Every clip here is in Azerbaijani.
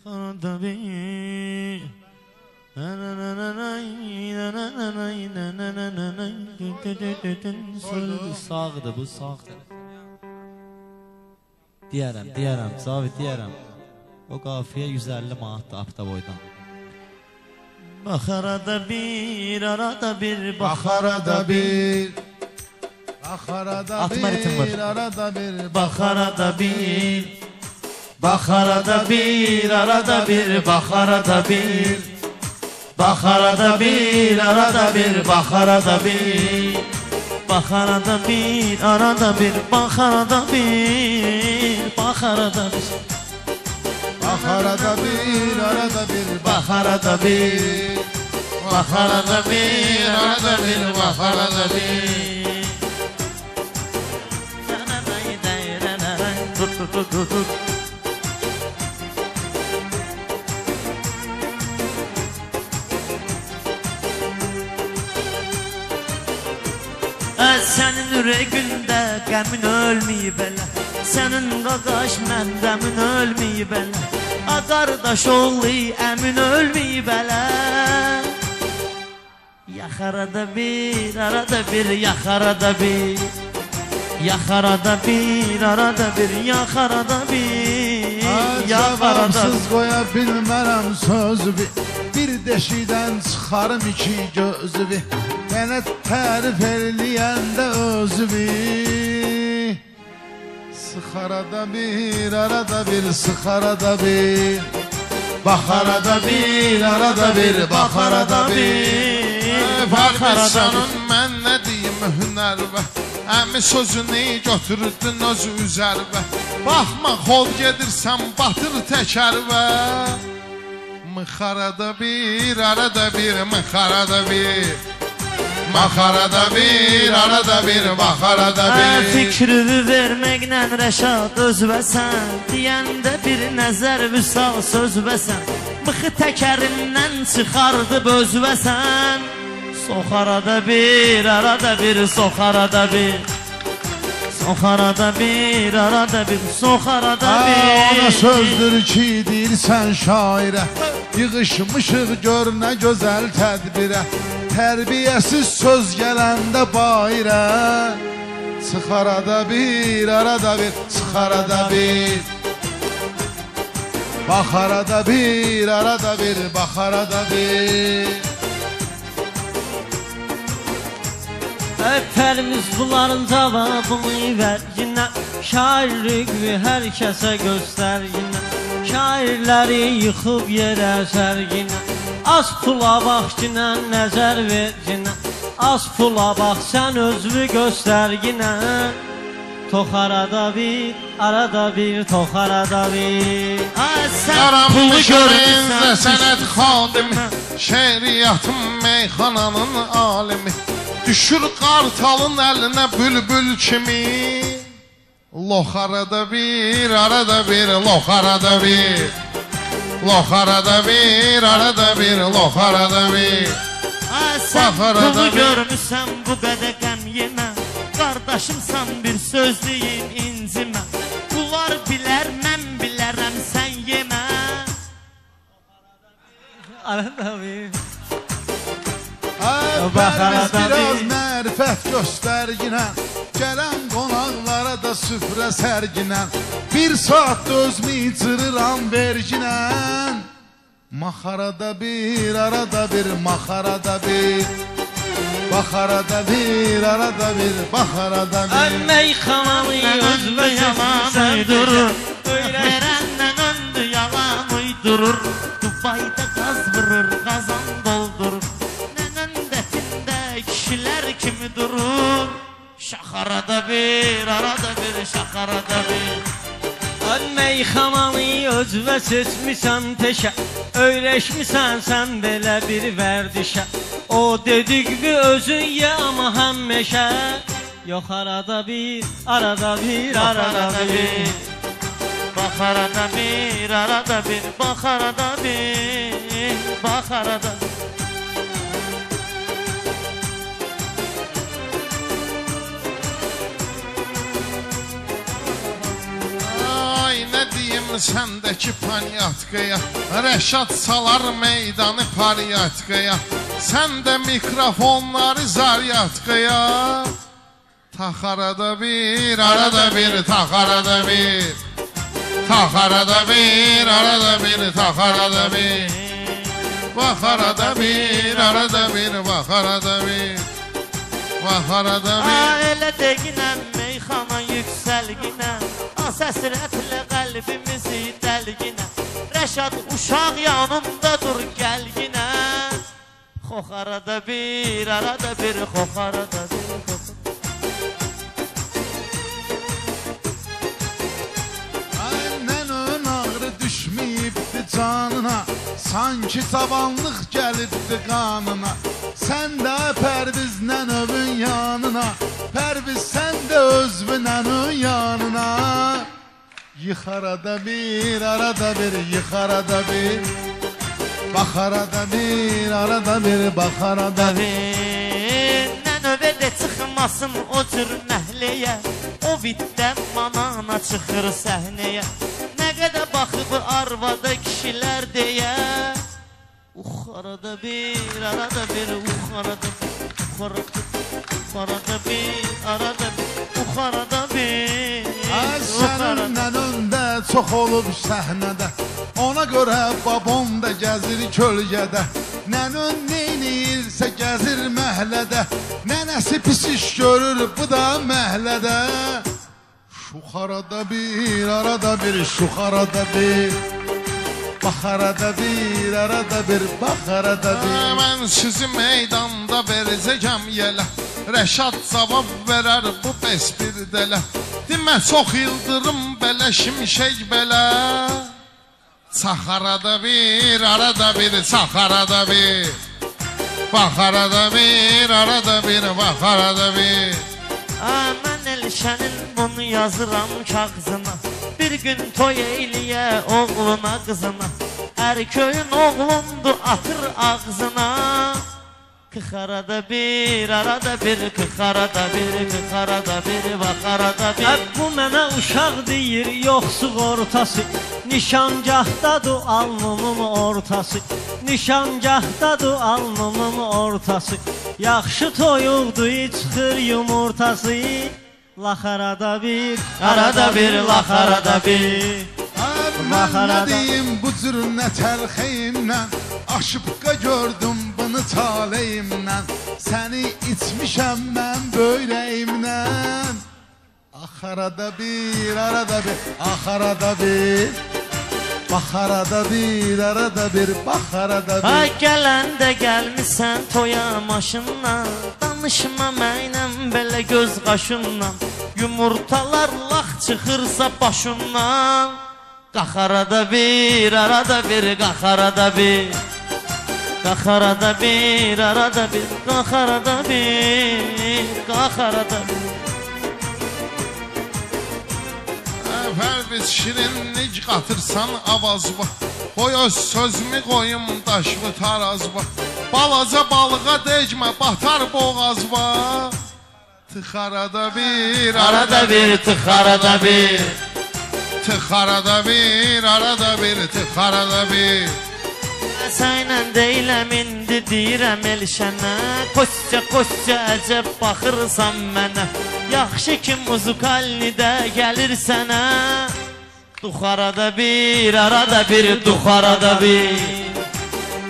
arada bir sağdı bu sağdı. Diyərəm, Cavid diyərəm. O qafiyə 150 manatda apta boydan. Bax arada bir, arada bir, bax arada bir. Bax arada Atma ritim var. bir, arada bir, Bax arada bir. Bax arada bir, arada bir, bax arada bir. Bax arada bir, arada bir, bax arada bir. Bax arada bir, arada bir, bax arada bir. Bax arada bir. bax arada bir, arada bir, Bax arada bir. Bax arada bir, arada bir, bax arada bir. Tut. Sənin ürəyində qəmin ölməyib elə. Sənin qaqaş məndəmin ölməyib elə. A qardaş oğlu əmin ölməyib elə. Yax arada bir, arada bir, yax arada bir. Yax arada bir, arada bir, yax arada bir. Yax arada bir. Cavabsız qoya bilmərəm sözü bir deşikdən çıxarım iki gözü mənə tərif eləyəndə özü sıx arada bir, arada bir, sıx arada bir. Bax arada bir, arada bir, bax arada bir. Parmesanın mən nə deyim hünərvə. Əmi sözünü götürdün özü üzərvə. Baxma xol gedirsən batır təkərvə. Mıx arada bir, arada bir, mıx arada bir. Bax arada bir, arada bir, bax arada bir. Fikrimi verməklə rəşad özbəsən. Deyəndə bir nəzər vüsal sözbəsən. Mıxı təkərindən çıxardıb özbəsən. Sox arada bir, arada bir, sox arada bir. Sox arada bir, arada bir, sox arada bir. Ona sözdür ki deyirsən şairə. Yığışmışıq gör nə gözəl tədbirə. Tərbiyəsiz söz gələndə bayrə. Sıx arada bir, arada bir, sıx arada bir. Bax arada bir, arada bir, bax arada bir. Öpərimiz bunların cavabını ver yine. Şairliği hər kəsə göstər yine. Şairləri yıxıb yerə sər yine. Az pula bax yine, nəzər ver yine. Az pula bax sən özünü göstər yine. Tox arada bir, arada bir, tox arada bir. Yaramı görünsə sənət xadimi. Şeiriyyatın meyxananın alimi. Düşür qartalın əlinə bülbül kimi. Lox arada bir, arada bir, lox arada bir. Lox arada bir, arada bir, lox arada bir. Sən pulu görmüsən bu qədər qəm yemə. Qardaşımsan bir söz deyim incimə. Bunlar bilər, mən bilərəm, sən yemə. Arada bir. Öpərimiz biraz mərifət göstərginə. Gələn qonaqlara da süfrə sərginən. Bir saat özümü itirirəm verginə. Maxarada bir, arada bir, maxarada bir. Bax arada bir, arada bir, bax arada bir. Əmmək xanamı özünə Yalan uydurur, öyrəndən öndü yalan uydurur. Dubayda qaz vurur, qazan doldurur. Nənən dətində kişilər kimi durur. Şax arada bir, arada bir, şax arada bir. Əmmək xanamı özünə seçmisən peşə. Öyrəşmisən sən belə bir vərdişə. O dedikvi özün ye ama həmişə. Yox arada bir, arada bir, arada bir. Bax arada bir, arada bir, bax arada bir, bax arada bir. Ay nə deyim səndəki panyatkaya, Rəşad salar meydanı paryatkaya, sən də mikrofonları zaryatkaya. Tax arada bir, arada bir, tax arada bir, tax arada bir, arada bir, tax arada bir, bax arada bir, arada bir, bax arada bir, bax arada bir. Elə deginəm meyxana yüksəlginəm, Səsrətlə qəlbimizi dəlginəm, Rəşad uşaq yanımda dur gəlginə. Xox arada bir, xox arada bir, xox. Nənün ağrı düşməyibdi canına, sanki cavanlıq gəlibdi qanına. Sən də Pərviz nənövün yanına, Pərviz sən də özvü nənün yanına. Yıx arada bir, yıx arada bir, bax arada bir, bax arada bir. Nənövə də çıxmasın o cür məhliyə, o vitdən manana çıxır səhnəyə. Nə qədər baxıb arvada kişilər deyə, ux arada bir, ux arada bir, ux arada bir, ux arada bir. Sənin nənöndə çox olub səhnədə, ona görə babam da gəzir kölgədə. Nənön neyniyirsə gəzir məhlədə, nənəsi pis iş görür bu da məhlədə. Şux arada bir, şux arada bir, bax arada bir, bax arada bir. Mən sizi meydanda verəcəkəm yelə, Rəşad cavab verər bu bəs bir dələ. Demə çox yıldırım belə, şimşək belə. Çax arada bir, çax arada bir, bax arada bir, bax arada bir. Mən Elşənin bunu yazıram kağızına, bir gün toy eyliyə oğluna qızına, Ərköyün oğlundu atır ağzına. Kıx arada bir, kıx arada bir, kıx arada bir, bax arada bir. Bu mənə uşaq deyir, yoxsuq ortası, nişangahdadır alnımın ortası, nişangahdadır alnımın ortası. Yaxşı toyuqdur, çıxır yumurtası, lax arada bir, lax arada bir. Mən nə deyim bu cür nə tərxeyimlə, aşıbqa gördüm bunu taleyimlə, səni içmişəm mən böyrəyimlə. Ax arada bir, ax arada bir, bax arada bir, bax arada bir. Ay gələndə gəlmisən toya maşınla, danışma məynəm belə göz qaşınla, yumurtalar lax çıxırsa başımdan. Qax arada bir, qax arada bir, qax arada bir, qax arada bir, qax arada bir. Pərviz şirinlik qatırsan avazva, qoy öz sözümü qoyum daşlı tarazva, balaca balığa dəcmə batar boğazva. Tıx arada bir, tıx arada bir, tıx arada bir, tıx arada bir. Sənlə deyiləm indi deyirəm Elşənə, Qoşca əcəb baxırsan mənə, yaxşı ki muzikalnidə gəlir sənə. Dux arada bir, dux arada bir,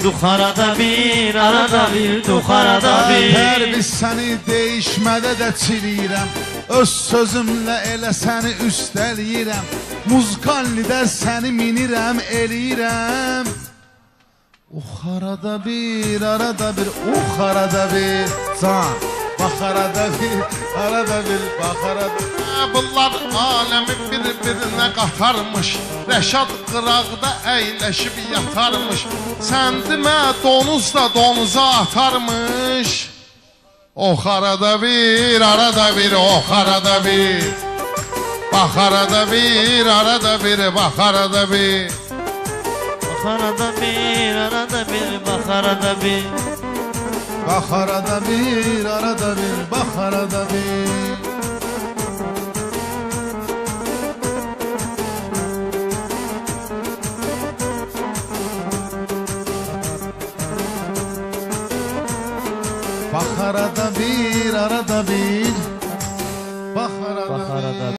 dux arada bir, dux arada bir. Pərviz səni deyişmədə də çiliyirəm, öz sözümlə elə səni üstəliyirəm, muzikalnidə səni minirəm, eləyirəm. Ux arada bir, ux arada bir, can, bax arada bir, bax arada bir. Bunlar aləmi bir-birinə qatarmış, Rəşad qıraqda əyləşib yatarmış, sən demə donuz da donuza atarmış. Ox arada bir, ox arada bir, bax arada bir, bax arada bir. Arada bir, bax arada bir. Bax arada bir, bax arada bir. Bak arada bir, arada bir. Bak arada bir.